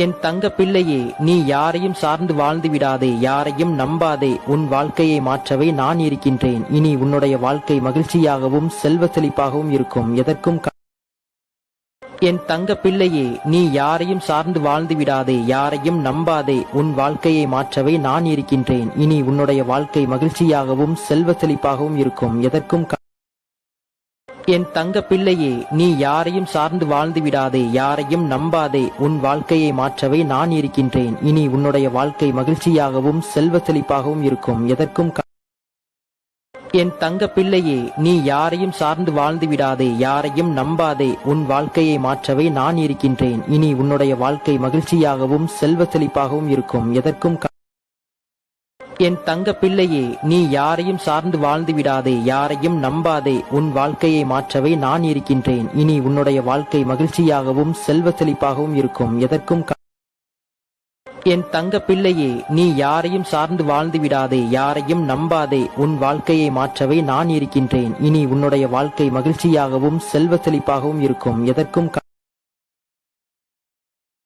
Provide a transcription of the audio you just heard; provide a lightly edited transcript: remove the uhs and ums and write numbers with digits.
என் தங்க பிள்ளையே, நீ யாரையும் சார்ந்து வாழ்ந்து விடாதே, யாரையும் நம்பாதே. உன் வாழ்க்கையை மாற்றவே நான் இருக்கின்றேன். இனி உன்னுடைய வாழ்க்கை மகிழ்ச்சியாகவும் செல்வ செழிப்பாகவும் இருக்கும். எதற்கும் என் தங்க பிள்ளையே, நீ யாரையும் சார்ந்து வாழ்ந்து விடாதே, யாரையும் நம்பாதே. உன் வாழ்க்கையை மாற்றவே நான் இருக்கின்றேன். இனி உன்னுடைய வாழ்க்கை மகிழ்ச்சியாகவும் செல்வ செழிப்பாகவும் இருக்கும். எதற்கும் என் தங்க பிள்ளையே, நீ யாரையும் சார்ந்து வாழ்ந்து விடாதே, யாரையும் நம்பாதே. உன் வாழ்க்கையை மாற்றவே நான் இருக்கின்றேன். இனி உன்னுடைய வாழ்க்கை மகிழ்ச்சியாகவும் செல்வ செழிப்பாகவும் இருக்கும். எதற்கும் என் தங்க பிள்ளையே, நீ யாரையும் சார்ந்து வாழ்ந்து விடாதே, யாரையும் நம்பாதே. உன் வாழ்க்கையை மாற்றவே நான் இருக்கின்றேன். இனி உன்னுடைய வாழ்க்கை மகிழ்ச்சியாகவும் செல்வ செழிப்பாகவும் இருக்கும். எதற்கும் என் தங்க பிள்ளையே, நீ யாரையும் சார்ந்து வாழ்ந்து விடாதே, யாரையும் நம்பாதே. உன் வாழ்க்கையை மாற்றவே நான் இருக்கின்றேன். இனி உன்னுடைய வாழ்க்கை மகிழ்ச்சியாகவும் செல்வ செழிப்பாகவும் இருக்கும். எதற்கும் என் தங்க பிள்ளையே, நீ யாரையும் சார்ந்து வாழ்ந்து விடாதே, யாரையும் நம்பாதே. உன் வாழ்க்கையை மாற்றவே நான் இருக்கின்றேன். இனி உன்னுடைய வாழ்க்கை மகிழ்ச்சியாகவும் செல்வ செழிப்பாகவும் இருக்கும். எதற்கும்